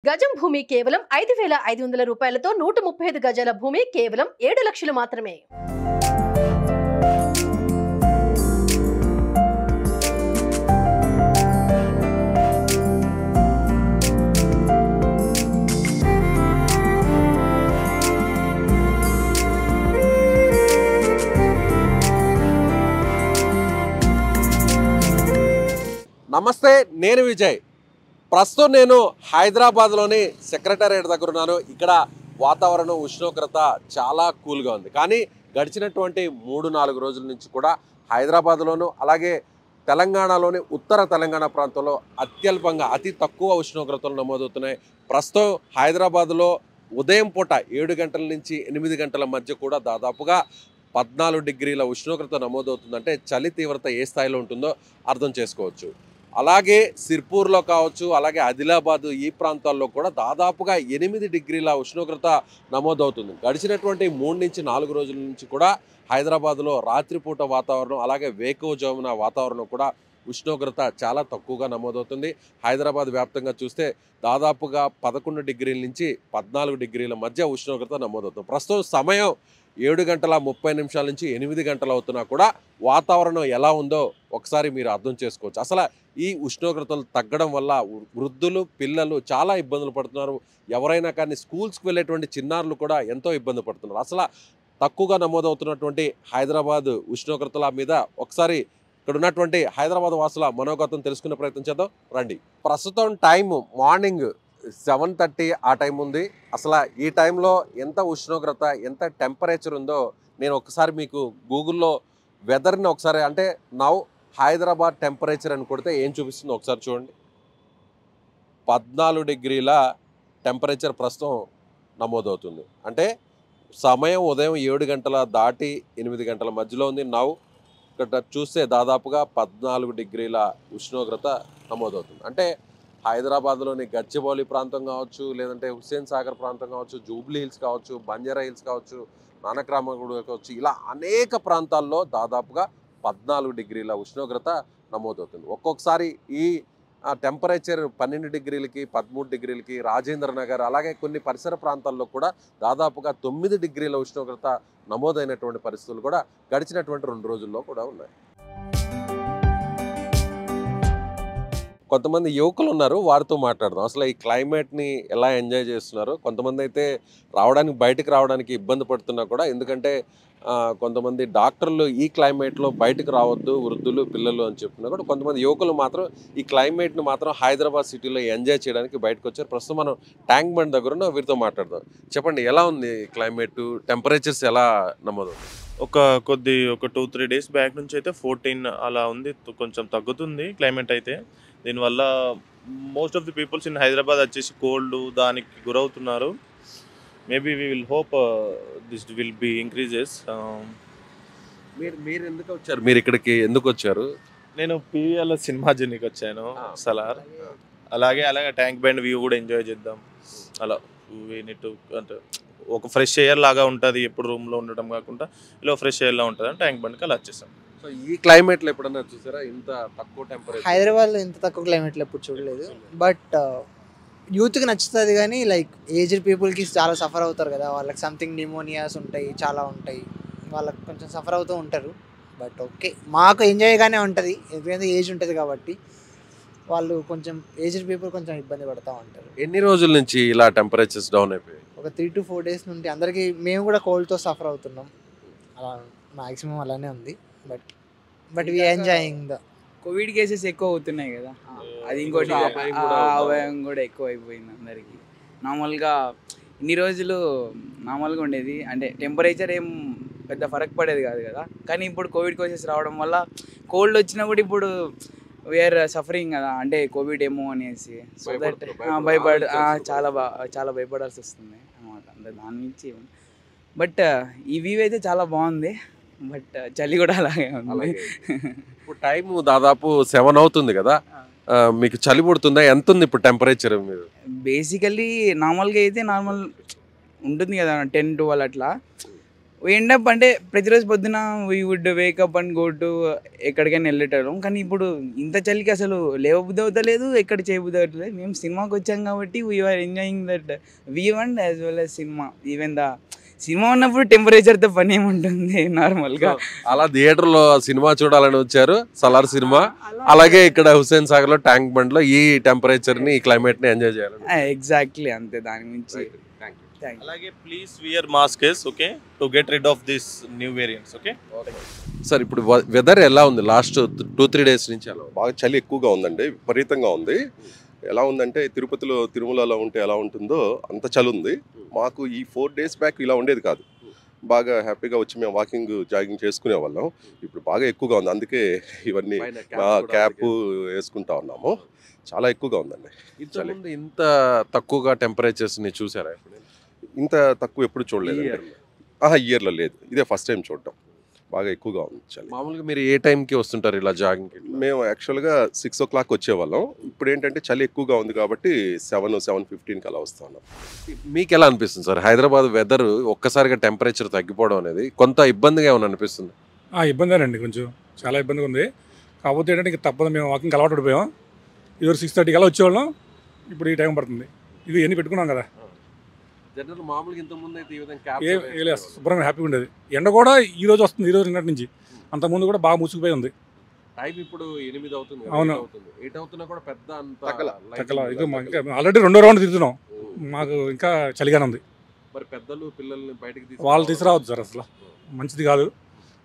గజం భూమి కేవలం 5,500 రూపాయలతో 135 గజాల భూమి కేవలం 7 లక్షలు మాత్రమే. నమస్తే, నేను విజయ్. ప్రస్తుతం నేను హైదరాబాద్లోని సెక్రటేరియట్ దగ్గర ఉన్నాను. ఇక్కడ వాతావరణం ఉష్ణోగ్రత చాలా కూల్గా ఉంది. కానీ గడిచినటువంటి 3-4 రోజుల నుంచి కూడా హైదరాబాద్లోను అలాగే తెలంగాణలోని ఉత్తర తెలంగాణ ప్రాంతంలో అత్యల్పంగా అతి తక్కువ ఉష్ణోగ్రతలు నమోదవుతున్నాయి. ప్రస్తుతం హైదరాబాద్లో ఉదయం పూట 7 గంటల నుంచి 8 గంటల మధ్య కూడా దాదాపుగా 14 డిగ్రీల ఉష్ణోగ్రత నమోదవుతుందంటే చలి తీవ్రత ఏ స్థాయిలో ఉంటుందో అర్థం చేసుకోవచ్చు. అలాగే సిర్పూర్లో కావచ్చు, అలాగే ఆదిలాబాద్ ఈ ప్రాంతాల్లో కూడా దాదాపుగా 8 డిగ్రీల ఉష్ణోగ్రత నమోదవుతుంది. గడిచినటువంటి 3-4 రోజుల నుంచి కూడా హైదరాబాద్లో రాత్రిపూట వాతావరణం అలాగే వేకువజామున వాతావరణం కూడా ఉష్ణోగ్రత చాలా తక్కువగా నమోదవుతుంది. హైదరాబాద్ వ్యాప్తంగా చూస్తే దాదాపుగా 11 డిగ్రీల నుంచి 14 డిగ్రీల మధ్య ఉష్ణోగ్రత నమోదవుతుంది. ప్రస్తుతం సమయం 7:30 నుంచి 8 గంటలు అవుతున్నా కూడా వాతావరణం ఎలా ఉందో ఒకసారి మీరు అర్థం చేసుకోవచ్చు. అసలు ఈ ఉష్ణోగ్రతలు తగ్గడం వల్ల వృద్ధులు, పిల్లలు చాలా ఇబ్బందులు పడుతున్నారు. ఎవరైనా కానీ స్కూల్స్కి వెళ్ళేటువంటి చిన్నారులు కూడా ఎంతో ఇబ్బంది పడుతున్నారు. అసలు తక్కువగా నమోదవుతున్నటువంటి హైదరాబాద్ ఉష్ణోగ్రతల మీద ఒకసారి ఇక్కడ ఉన్నటువంటి హైదరాబాద్ వాసుల మనోగతం తెలుసుకునే ప్రయత్నం చేద్దాం రండి. ప్రస్తుతం టైం మార్నింగ్ 7:30 ఆ టైం ఉంది. అసలు ఈ టైంలో ఎంత ఉష్ణోగ్రత, ఎంత టెంపరేచర్ ఉందో నేను ఒకసారి మీకు గూగుల్లో వెదర్ని ఒకసారి అంటే నౌ హైదరాబాద్ టెంపరేచర్ అని కొడితే ఏం చూపిస్తుందో ఒకసారి చూడండి. 14 డిగ్రీల టెంపరేచర్ ప్రస్తుతం నమోదవుతుంది. అంటే సమయం ఉదయం 7 గంటల దాటి 8 గంటల మధ్యలో ఉంది. నౌ ఇక్కడ చూస్తే దాదాపుగా 14 డిగ్రీల ఉష్ణోగ్రత నమోదవుతుంది. అంటే హైదరాబాద్లోని గచ్చిబౌలి ప్రాంతం కావచ్చు, లేదంటే హుస్సేన్ సాగర్ ప్రాంతం కావచ్చు, జూబ్లీ హిల్స్ కావచ్చు, బంజారా హిల్స్ కావచ్చు, నానక్రామగూడ కావచ్చు, ఇలా అనేక ప్రాంతాల్లో దాదాపుగా 14 డిగ్రీల ఉష్ణోగ్రత నమోదవుతుంది. ఒక్కొక్కసారి ఈ టెంపరేచర్ 12 డిగ్రీలకి, 13 డిగ్రీలకి రాజేంద్ర నగర్ అలాగే కొన్ని పరిసర ప్రాంతాల్లో కూడా దాదాపుగా 9 డిగ్రీల ఉష్ణోగ్రత నమోదైనటువంటి పరిస్థితులు కూడా గడిచినటువంటి 2 రోజుల్లో కూడా ఉన్నాయి. కొంతమంది యువకులు ఉన్నారు, వారితో మాట్లాడదాం. అసలు ఈ క్లైమేట్ని ఎలా ఎంజాయ్ చేస్తున్నారు. కొంతమంది అయితే బయటకు రావడానికి ఇబ్బంది పడుతున్నా కూడా, ఎందుకంటే కొంతమంది డాక్టర్లు ఈ క్లైమేట్లో బయటకు రావద్దు వృద్ధులు, పిల్లలు అని చెప్తున్నా కూడా కొంతమంది యువకులు మాత్రం ఈ క్లైమేట్ని మాత్రం హైదరాబాద్ సిటీలో ఎంజాయ్ చేయడానికి బయటకు వచ్చారు. ప్రస్తుతం మనం ట్యాంక్ బండ్ దగ్గర ఉన్న వీరితో మాట్లాడదాం. చెప్పండి, ఎలా ఉంది క్లైమేట్, టెంపరేచర్స్ ఎలా నమోదవుతుంది? ఒక 2-3 డేస్ బ్యాక్ నుంచి అయితే 14 అలా ఉంది. కొంచెం తగ్గుతుంది క్లైమేట్ అయితే. దీనివల్ల most of the peoples in Hyderabad వచ్చేసి కోల్డ్ దానికి గురవుతున్నారు. Maybe we will hope this will be increases. మీరు ఎందుకు వచ్చారు? మీరు ఇక్కడికి ఎందుకు వచ్చారు? నేను పీవీఆర్లో సినిమా జర్నీకి వచ్చాను సలార్. అలాగే ట్యాంక్ బండ్ వ్యూ కూడా ఎంజాయ్ చేద్దాం. అలా వీ నీడ్ టు అంటే ఒక ఫ్రెష్ ఎయిర్ లాగా ఉంటుంది, ఎప్పుడు రూమ్లో ఉండడం కాకుండా ఇలా ఫ్రెష్ ఎయిర్లా ఉంటుంది అని ట్యాంక్ బండ్కి అలా వచ్చేసాం. సో ఈ క్లైమేట్లో ఎప్పుడన్నా చూసారా ఇంత తక్కువ టెంపరేచర్? హైదరాబాద్లో ఇంత తక్కువ క్లైమేట్లో ఎప్పుడు చూడలేదు. బట్ యూత్కి నచ్చుతుంది, కానీ లైక్ ఏజ్డ్ పీపుల్కి చాలా సఫర్ అవుతారు కదా, వాళ్ళకి సంథింగ్ న్యూమోనియాస్ ఉంటాయి, చాలా ఉంటాయి, వాళ్ళకి కొంచెం సఫర్ అవుతూ ఉంటారు. బట్ ఓకే, మాకు ఎంజాయ్గానే ఉంటుంది, ఎందుకంటే ఏజ్ ఉంటుంది కాబట్టి. వాళ్ళు కొంచెం ఏజ్డ్ పీపుల్ కొంచెం ఇబ్బంది పడుతూ ఉంటారు. ఎన్ని రోజుల నుంచి ఇలా టెంపరేచర్స్ డౌన్ అయిపోయాయి? ఒక 3 to 4 డేస్ నుండి అందరికీ, మేము కూడా కోల్డ్తో సఫర్ అవుతున్నాం. అలా మ్యాక్సిమం అలానే ఉంది. But we enjoying the Covid cases ఎక్కువ అవుతున్నాయి కదా, అది ఇంకోటి అభయం కూడా ఎక్కువ అయిపోయింది అందరికీ. నార్మల్గా ఇన్ని రోజులు నార్మల్గా ఉండేది, అంటే టెంపరేచర్ ఏం పెద్ద ఫరక్ పడేది కాదు కదా. కానీ ఇప్పుడు కోవిడ్ కేసెస్ రావడం వల్ల కోల్డ్ వచ్చినా కూడా ఇప్పుడు వీఆర్ సఫరింగ్ కదా, అంటే కోవిడ్ ఏమో అనేసి. సో దట్ చాలా భయపడాల్సి వస్తుంది అనమాట. అంటే దాని నుంచి బట్ ఈ వ్యూ అయితే చాలా బాగుంది. బట్ చలి కూడా అలాగే ఉంది. ఇప్పుడు టైం దాదాపు 7 అవుతుంది కదా, మీకు చలి పుడుతుందా? ఎంత ఉంది ఇప్పుడు టెంపరేచర్? మీరు బేసికల్లీ నార్మల్గా అయితే నార్మల్ ఉంటుంది కదా 10-12 అట్లా. ఎండప్ అంటే ప్రతిరోజు పొద్దున we would wake up and go to ఎక్కడికైనా వెళ్ళేటోళ్ళం. కానీ ఇప్పుడు ఇంత చలికి అసలు లేవబుద్ధి అవుతలేదు, ఎక్కడ చేయబుద్ధి అవుతలేదు. మేము సినిమాకి వచ్చాం కాబట్టి we are enjoying that view and as well as cinema. Even the cinema ఉన్నప్పుడు టెంపరేచర్తో పని ఏముంటుంది నార్మల్గా. అలా థియేటర్లో సినిమా చూడాలని వచ్చారు, సలార్ సినిమా. అలాగే ఇక్కడ హుస్సేన్ సాగర్ లో ట్యాంక్ బండ్ లో ఈ టెంపరేచర్ ని, ఈ క్లైమేట్ ని ఎంజాయ్ చేయాలి. ఎగ్జాక్ట్లీ అంతే, దాని మించి. అలాగే please wear masks, okay, to get rid of this new variants. Okay sir, ఇప్పుడు వెదర్ ఎలా ఉంది లాస్ట్ 2-3 డేస్ నుంచి? ఎలా బాగా చలి ఎక్కువగా ఉందండి, విపరీతంగా ఉంది. ఎలా ఉందంటే తిరుపతిలో తిరుమలలో ఉంటే ఎలా ఉంటుందో అంత చలి ఉంది. మాకు ఈ 4 days బ్యాక్ ఇలా ఉండేది కాదు. బాగా హ్యాపీగా వచ్చి మేము వాకింగ్ జాగింగ్ చేసుకునే వాళ్ళం. ఇప్పుడు బాగా ఎక్కువగా ఉంది, అందుకే ఇవన్నీ క్యాప్ వేసుకుంటా ఉన్నాము. చాలా ఎక్కువగా ఉందండి చలి. ఇంత తక్కువగా టెంపరేచర్స్ ని చూసారా? ఇంత తక్కువ ఎప్పుడు చూడలేదు. ఇయర్లో లేదు, ఇదే ఫస్ట్ టైం చూడటం. బాగా ఎక్కువగా ఉంది చలి. మామూలుగా మీరు ఏ టైంకి వస్తుంటారు ఇలా జాగింగ్? మేము యాక్చువల్గా 6 o'clock వచ్చేవాళ్ళం. ఇప్పుడు ఏంటంటే చలి ఎక్కువగా ఉంది కాబట్టి 7-7:15కి అలా వస్తున్నాం. మీకు ఎలా అనిపిస్తుంది సార్ హైదరాబాద్ వెదర్ ఒక్కసారిగా టెంపరేచర్ తగ్గిపోవడం అనేది? కొంత ఇబ్బందిగా ఏమైనా అనిపిస్తుంది? ఇబ్బందేనండి, కొంచెం చాలా ఇబ్బందిగా ఉంది. కాకపోతే ఏంటంటే ఇంకా తప్పదు, మేము వాకింగ్ అలవాటు పడిపోయాం. ఇదివరకు 6:30 కల్లా వచ్చేవాళ్ళం, ఇప్పుడు ఈ టైం పడుతుంది. ఇది ఎన్ని పెట్టుకున్నాం కదా. జనరల్ మామూలుగా ఇంత ముందు అయితే ఈ విధంగా ఏ లేదు, శుభ్రంగా హ్యాపీగా ఉండేది. ఎండ కూడా ఈ రోజు వస్తుంది, ఈ రోజు నిన్నటి నుంచి. అంతకుముందు కూడా బాగా మూసుకుపోయి ఉంది. టైం ఇప్పుడు 8 అవుతుంది. అవును, 8 అవుతున్నా కూడా పెద్ద అంత తగ్గల. ఇక ఇంకా ఆల్రెడీ 2వ రౌండ్ తిరుగుతున్నాం, మాకు ఇంకా చలిగానే ఉంది. మరి పెద్దలు పిల్లల్ని బయటకి వాళ్ళు తీసుకురావద్దు సార్, అసలు మంచిది కాదు.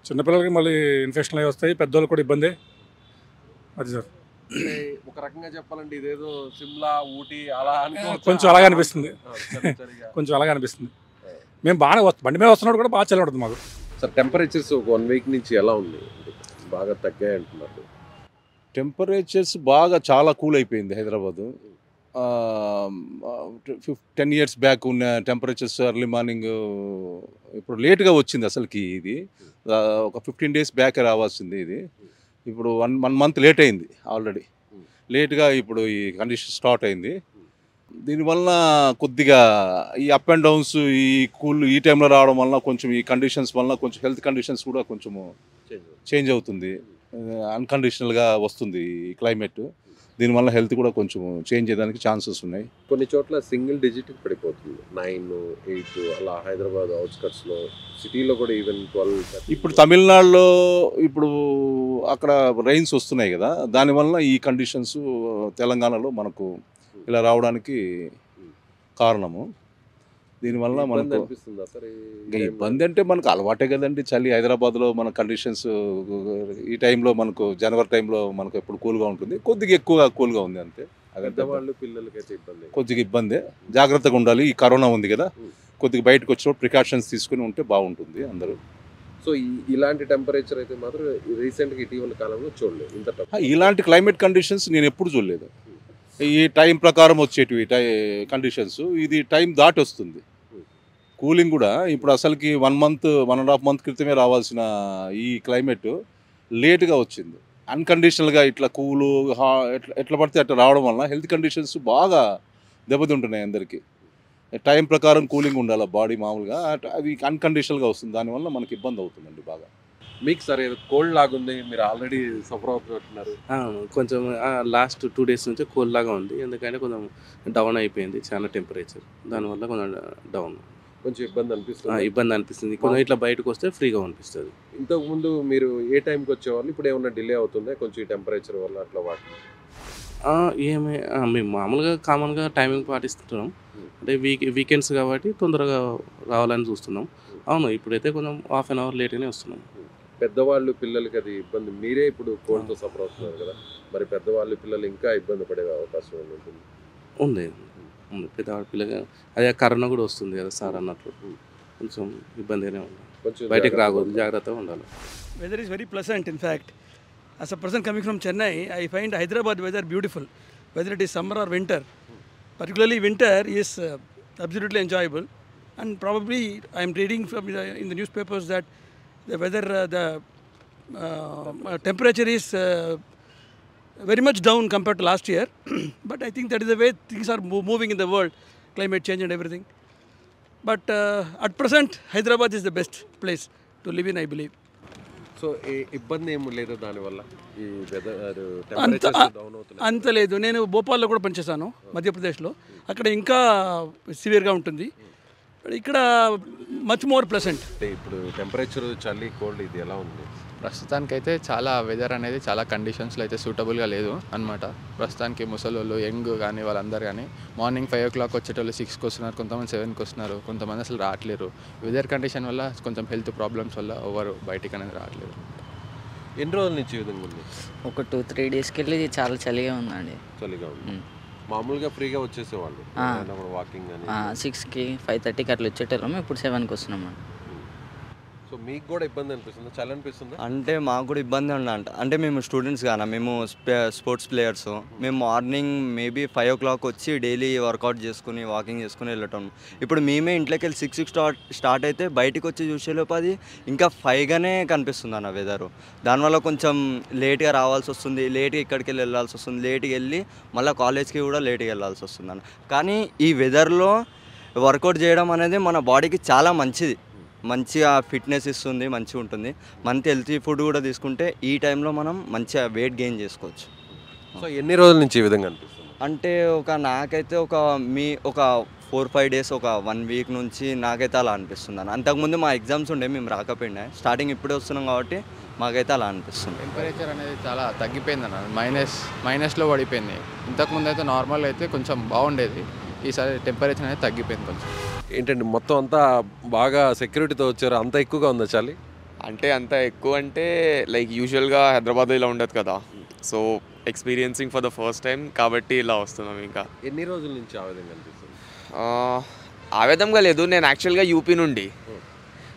చిన్నపిల్లలకి మళ్ళీ ఇన్ఫెక్షన్లు అవి వస్తాయి, పెద్దోళ్ళు కూడా ఇబ్బంది. అది సార్ ఒక రకంగా చెప్పాలంటే ఇదేదో సిమ్లా, ఊటీ అలా కొంచెం అలాగే అనిపిస్తుంది, కొంచెం అలాగే అనిపిస్తుంది. మేము బాగానే బండి మీద వస్తున్నప్పుడు కూడా బాగా చలి ఉంటుంది మాకు. సార్ టెంపరేచర్స్ 1 week నుంచి ఎలా ఉంది? బాగా తగ్గాయి అంటున్నారు. టెంపరేచర్స్ బాగా చాలా కూల్ అయిపోయింది హైదరాబాదు. 10 years బ్యాక్ ఉన్న టెంపరేచర్స్ ఎర్లీ మార్నింగ్ ఇప్పుడు లేట్గా వచ్చింది అసలుకి. ఇది ఒక 15 days బ్యాక్ రావాల్సింది. ఇది ఇప్పుడు 1 month లేట్ అయింది ఆల్రెడీ. లేట్గా ఇప్పుడు ఈ కండిషన్ స్టార్ట్ అయింది. దీనివల్ల కొద్దిగా ఈ అప్ అండ్ డౌన్స్, ఈ కూల్ ఈ టైంలో రావడం వల్ల కొంచెం ఈ కండిషన్స్ వల్ల కొంచెం హెల్త్ కండిషన్స్ కూడా కొంచెము చేంజ్ అవుతుంది. అన్కండిషనల్గా వస్తుంది ఈ క్లైమేట్. దీనివల్ల హెల్త్ కూడా కొంచెం చేంజ్ అయ్యడానికి ఛాన్సెస్ ఉన్నాయి. కొన్ని చోట్ల సింగిల్ డిజిట్ పడిపోతుంది, 9, 8 అలా. హైదరాబాద్ అవుట్స్కట్స్లో, సిటీలో కూడా ఈవెన్ 12. ఇప్పుడు తమిళనాడులో ఇప్పుడు అక్కడ రైన్స్ వస్తున్నాయి కదా, దానివల్ల ఈ కండిషన్స్ తెలంగాణలో మనకు ఇలా రావడానికి కారణము. దీనివల్ల మనకు ఇంకా ఇబ్బంది అంటే మనకు అలవాటే కదండి చలి. హైదరాబాద్లో మన కండిషన్స్ ఈ టైంలో మనకు జనవరి టైంలో మనకు ఎప్పుడు కూల్గా ఉంటుంది, కొద్దిగా ఎక్కువగా కూల్గా ఉంది అంతే. పెద్దవాళ్ళు పిల్లలకైతే ఇబ్బంది, కొద్దిగా ఇబ్బందే. జాగ్రత్తగా ఉండాలి. ఈ కరోనా ఉంది కదా, కొద్దిగా బయటకు వచ్చినప్పుడు ప్రికాషన్స్ తీసుకుని ఉంటే బాగుంటుంది అందరూ. సో ఇలాంటి టెంపరేచర్ అయితే మాత్రం రీసెంట్గా ఇటీవల కాలంలో చూడలేదు. ఇంత ఇలాంటి క్లైమేట్ కండిషన్స్ నేను ఎప్పుడు చూడలేదు. ఈ టైం ప్రకారం వచ్చేటివి కండిషన్స్ ఇది టైం దాటి వస్తుంది. కూలింగ్ కూడా ఇప్పుడు అసలుకి 1 month 1.5 month క్రితమే రావాల్సిన ఈ క్లైమేట్ లేట్గా వచ్చింది. అన్కండిషనల్గా ఇట్లా కూలు ఎట్లా పడితే అట్లా రావడం వల్ల హెల్త్ కండిషన్స్ బాగా దెబ్బతింటున్నాయి అందరికీ. టైం ప్రకారం కూలింగ్ ఉండాలి బాడీ మామూలుగా, అది అన్కండిషనల్గా వస్తుంది. దానివల్ల మనకి ఇబ్బంది అవుతుందండి బాగా. మీకు సార్ కోల్డ్ లాగుంది, మీరు ఆల్రెడీ సఫర్ అవుతున్నారు. కొంచెం లాస్ట్ 2 days నుంచి కోల్డ్ లాగా ఉంది, ఎందుకంటే కొంచెం డౌన్ అయిపోయింది చాలా టెంపరేచర్. దానివల్ల కొంచెం డౌన్, కొంచెం ఇబ్బంది అనిపిస్తుంది. కొంచెం ఇట్లా బయటకు వస్తే ఫ్రీగా అనిపిస్తుంది. ఇంతకుముందు మీరు ఏ టైంకి వచ్చేవాళ్ళు? ఇప్పుడు ఏమన్నా డిలే అవుతుందా కొంచెం ఈ టెంపరేచర్ వల్ల అట్లా? మేము మామూలుగా కామన్గా టైమింగ్ పాటిస్తున్నాం. అంటే వీకెండ్స్ కాబట్టి తొందరగా రావాలని చూస్తున్నాం. అవును, ఇప్పుడైతే కొంచెం 1/2 hour లేట్గానే వస్తున్నాం. పెద్దవాళ్ళు పిల్లలకి అది ఇబ్బంది. మీరే ఇప్పుడు కోల్డ్తో సఫర్ అవుతున్నారు కదా, మరి పెద్దవాళ్ళు పిల్లలు ఇంకా ఇబ్బంది పడే అవకాశం ఉంటుంది. ఉంది పెద్దవాళ్ళ పిల్లగా అదే కరోనా కూడా వస్తుంది కదా సార్ అన్నట్లు, కొంచెం ఇబ్బందిగానే ఉంది. కొంచెం బయటకు రాకూడదు, జాగ్రత్తగా ఉండాలి. Weather is very pleasant. In fact, as a person coming from Chennai, I find Hyderabad weather beautiful, whether it is summer or winter. Particularly winter is absolutely enjoyable, and probably I am reading from in the newspapers that the weather, the temperature is very much down compared to last year. But I think that is the way things are moving in the world, climate change and everything. But at present, Hyderabad is the best place to live in, I believe. So ఇబ్బంది ఏమి లేదు దానివల్ల ఈ weather అంత temperatures down అవుతున్నాయి. అంత లేదు. నేను భోపాల్లో కూడా పనిచేశాను, మధ్యప్రదేశ్లో. అక్కడ ఇంకా సివియర్గా ఉంటుంది. ఇక్కడ మచ్ మోర్ ప్లెసెంట్. అంటే ఇప్పుడు టెంపరేచర్ చలి కోల్డ్ ఇది ఎలా ఉంది? ప్రస్తుతానికైతే చాలా వెదర్ అనేది చాలా కండిషన్స్లో అయితే సూటబుల్గా లేదు అనమాట. ప్రస్తుతానికి ముసలోళ్ళు యంగ్ కానీ వాళ్ళందరూ కానీ మార్నింగ్ 5 o'clock వచ్చేటోళ్ళు 6కి వస్తున్నారు, కొంతమంది 7కి వస్తున్నారు, కొంతమంది అసలు రావట్లేరు. వెదర్ కండిషన్ వల్ల కొంచెం హెల్త్ ప్రాబ్లమ్స్ వల్ల ఎవరు బయటికి అనేది రావట్లేదు. ఎన్ని రోజుల నుంచి ఈ విధంగా ఉంది? ఒక 2-3 డేస్కి వెళ్ళి చాలా చలిగా ఉందండి. చలిగా ఉంది. మామూలుగా ఫ్రీగా వచ్చేసేవాళ్ళు వాకింగ్ అని 6కి 5:30కి అట్లా వచ్చేటోళ్ళం. ఇప్పుడు 7కి వస్తున్నాం. సో మీకు కూడా ఇబ్బంది అనిపిస్తుంది, చలి అనిపిస్తుంది? అంటే మాకు కూడా ఇబ్బంది అంటే మేము స్టూడెంట్స్ కానీ మేము స్పోర్ట్స్ ప్లేయర్స్. మేము మార్నింగ్ మేబీ 5 o'clock వచ్చి డైలీ వర్కౌట్ చేసుకుని వాకింగ్ చేసుకుని వెళ్ళటం. ఇప్పుడు మేమే ఇంట్లోకి వెళ్ళి 6కి స్టార్ట్ అయితే బయటకు వచ్చి చూసేలోపు అది ఇంకా 5గానే కనిపిస్తుంది అన్న వెదరు. దానివల్ల కొంచెం లేట్గా రావాల్సి వస్తుంది, లేట్గా ఇక్కడికి వెళ్ళాల్సి వస్తుంది, లేట్గా వెళ్ళి మళ్ళీ కాలేజ్కి కూడా లేట్గా వెళ్ళాల్సి వస్తుంది అన్న. కానీ ఈ వెదర్లో వర్కౌట్ చేయడం అనేది మన బాడీకి చాలా మంచిది, మంచిగా ఫిట్నెస్ ఇస్తుంది, మంచిగా ఉంటుంది. మంచి హెల్తీ ఫుడ్ కూడా తీసుకుంటే ఈ టైంలో మనం మంచిగా వెయిట్ గెయిన్ చేసుకోవచ్చు. సో ఎన్ని రోజుల నుంచి ఈ విధంగా అనిపిస్తుంది? అంటే నాకైతే ఒక 4-5 days, ఒక 1 week నుంచి నాకైతే అలా అనిపిస్తుంది అన్న. అంతకుముందు మా ఎగ్జామ్స్ ఉండే, మేము రాకపోయినా. స్టార్టింగ్ ఇప్పుడే వస్తున్నాం కాబట్టి మాకైతే అలా అనిపిస్తుంది. టెంపరేచర్ అనేది చాలా తగ్గిపోయింది అన్న, మైనస్లో పడిపోయింది. ఇంతకుముందు అయితే నార్మల్ అయితే కొంచెం బాగుండేది, ఈసారి టెంపరేచర్ అనేది తగ్గిపోయింది కొంచెం. ఏంటండి మొత్తం అంతా బాగా సెక్యూరిటీతో వచ్చారు, అంత ఎక్కువగా ఉందా చలి? అంటే అంత ఎక్కువ అంటే లైక్ యూజువల్గా హైదరాబాద్ ఇలా ఉండదు కదా, so experiencing for the first time కాబట్టి ఇలా వస్తున్నాం. ఇంకా ఎన్ని రోజుల నుంచి ఆ విధంగా అనిపిస్తుంది? ఆ విధంగా లేదు, నేను యాక్చువల్గా యూపీ నుండి,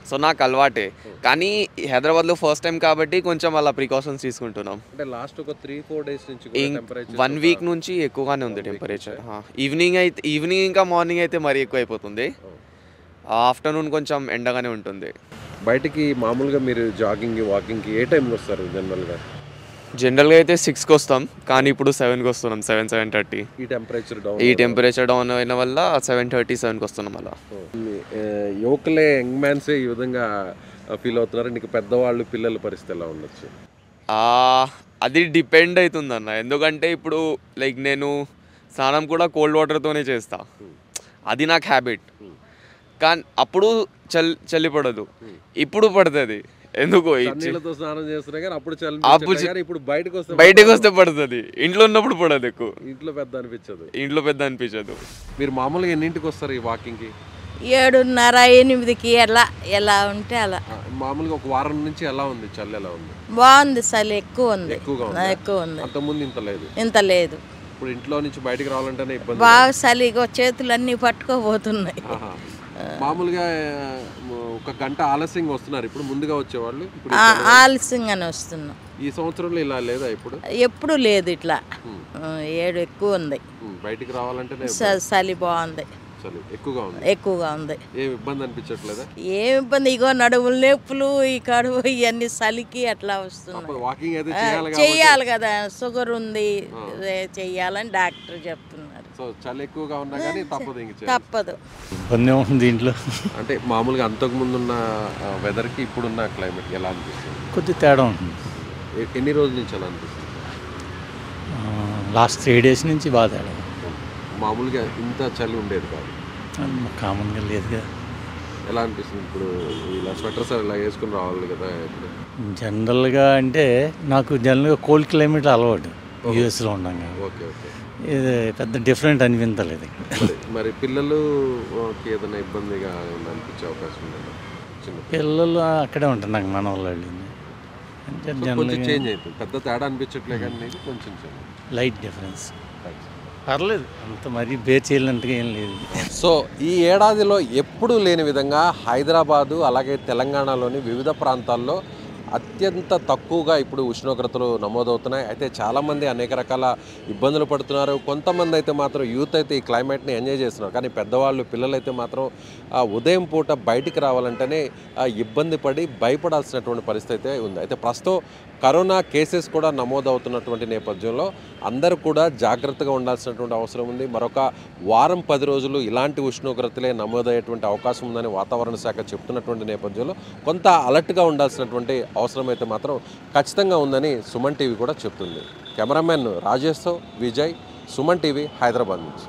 సో నాకు అలవాటే. కానీ హైదరాబాద్లో ఫస్ట్ టైం కాబట్టి కొంచెం అలా ప్రికాషన్స్ తీసుకుంటున్నాం. అంటే లాస్ట్ ఒక 3-4 days నుంచి 1 week నుంచి ఎక్కువగానే ఉంది టెంపరేచర్. ఈవినింగ్ ఇంకా మార్నింగ్ అయితే మరీ ఎక్కువ అయిపోతుంది, ఆఫ్టర్నూన్ కొంచెం ఎండగానే ఉంటుంది. బయటికి మామూలుగా మీరు జాగింగ్ వాకింగ్కి ఏ టైంలో వస్తారు జనరల్గా? జనరల్గా అయితే 6కి వస్తాం, కానీ ఇప్పుడు 7కి వస్తున్నాం, 7-7:30. ఈ టెంపరేచర్ డౌన్ అయిన వల్ల 7:30-7కి వస్తున్నాం. అలా యువకులే యంగ్ మ్యాన్సే ఈ విధంగా ఫీల్ అవుతున్నారు. నీకు పెద్దవాళ్ళు పిల్లల పరిస్థితి ఎలా ఉండొచ్చు? అది డిపెండ్ అవుతుంది అన్న, ఎందుకంటే ఇప్పుడు లైక్ నేను స్నానం కూడా కోల్డ్ వాటర్తోనే చేస్తా, అది నాకు హ్యాబిట్. కానీ అప్పుడు చలి పడదు, ఇప్పుడు పడుతుంది. ఎందుకో బయటకు వస్తే పడుతుంది, ఇంట్లో ఉన్నప్పుడు పడదు ఎక్కువ. ఇంట్లో పెద్ద అనిపించదు. మీరు మామూలుగా ఎన్నింటికి వస్తారు ఈ వాకింగ్కి? 7:30-8కి ఎలా ఉంటే అలా. మామూలుగా ఒక వారం నుంచి ఎలా ఉంది చలి? ఎలా ఉంది? బాగుంది, చలి ఎక్కువ ఉంది. ఎక్కువ ఉంది. అంతకుముందు ఇంత లేదు. ఇప్పుడు ఇంట్లో నుంచి బయటకు రావాలంటేనే ఇబ్బంది. బాగా చలిగా చేతులన్నీ పట్టుకోబోతున్నాయి. మామూలుగా ఒక గంట ఆలస్యంగా వస్తున్నారు, ఇప్పుడు ముందుగా వచ్చేవాళ్ళు ఆలస్యంగానే వస్తున్నాం. ఈ సంవత్సరంలో ఇలా లేదా? ఎప్పుడు లేదు ఇట్లా. 7 ఎక్కువ ఉంది. బయటికి రావాలంటే చలి బాగుంది, ఎక్కువగా ఉంది. ఏం ఇబ్బంది అనిపించట్లేదా? ఏం ఇబ్బంది, ఇగో నడుములు నొప్పులు, ఈ కడుపు ఇవన్నీ చలికి అట్లా వస్తున్నాయి. వాకింగ్ అయితే చెయ్యాలి కదా, షుగర్ ఉంది, చెయ్యాలని డాక్టర్ చెప్తున్నారు. సో చలి ఎక్కువగా ఉన్నా కానీ తప్పదు. ఇబ్బంది ఉంది ఇంట్లో. అంటే మామూలుగా అంతకుముందు ఉన్న వెదర్కి ఇప్పుడున్న క్లైమేట్ ఎలా అనిపిస్తుంది? కొద్ది తేడా ఉంటుంది. ఎన్ని రోజుల నుంచి ఎలా అనిపిస్తుంది? లాస్ట్ 3 days నుంచి బాగా తేడా. మామూలుగా ఇంత చలి ఉండేది కాదు, కామన్గా లేదు కదా. ఎలా అనిపిస్తుంది ఇప్పుడు? ఇలా స్వెటర్స్ ఇలా వేసుకుని రావాలి కదా. ఇప్పుడు జనరల్గా అంటే నాకు జనరల్గా కోల్డ్ క్లైమేట్ అలవాటు, యూఎస్లో ఉన్నాగా. Okay okay. ఇది పెద్ద డిఫరెంట్ అనిపించలేదు. మరి పిల్లలు ఏదైనా ఇబ్బందిగా అనిపించే అవకాశం ఉందా? పిల్లలు అక్కడే ఉంటారు నాకు, మన వాళ్ళు చేంజ్ అవుతుంది, పెద్ద తేడా అనిపించట్లే కానీ కొంచెం లైట్ డిఫరెన్స్. పర్లేదు, అంత మరీ బేర్ చేయలేంతగా ఏం లేదు. సో ఈ ఏడాదిలో ఎప్పుడూ లేని విధంగా హైదరాబాదు అలాగే తెలంగాణలోని వివిధ ప్రాంతాల్లో అత్యంత తక్కువగా ఇప్పుడు ఉష్ణోగ్రతలు నమోదవుతున్నాయి. అయితే చాలామంది అనేక రకాల ఇబ్బందులు పడుతున్నారు. కొంతమంది అయితే మాత్రం యూత్ అయితే ఈ క్లైమేట్ని ఎంజాయ్ చేస్తున్నారు. కానీ పెద్దవాళ్ళు పిల్లలైతే మాత్రం ఉదయం పూట బయటికి రావాలంటేనే ఇబ్బంది పడి భయపడాల్సినటువంటి పరిస్థితి అయితే ఉంది. అయితే ప్రస్తుతం కరోనా కేసెస్ కూడా నమోదవుతున్నటువంటి నేపథ్యంలో అందరూ కూడా జాగ్రత్తగా ఉండాల్సినటువంటి అవసరం ఉంది. మరొక వారం 10 రోజులు ఇలాంటి ఉష్ణోగ్రతలే నమోదయ్యేటువంటి అవకాశం ఉందని వాతావరణ శాఖ చెప్తున్నటువంటి నేపథ్యంలో కొంత అలర్ట్గా ఉండాల్సినటువంటి అవసరం అయితే మాత్రం ఖచ్చితంగా ఉందని సుమన్ టీవీ కూడా చెప్తుంది. కెమెరామెన్ రాజేష్తో విజయ్, సుమన్ టీవీ, హైదరాబాద్ నుంచి.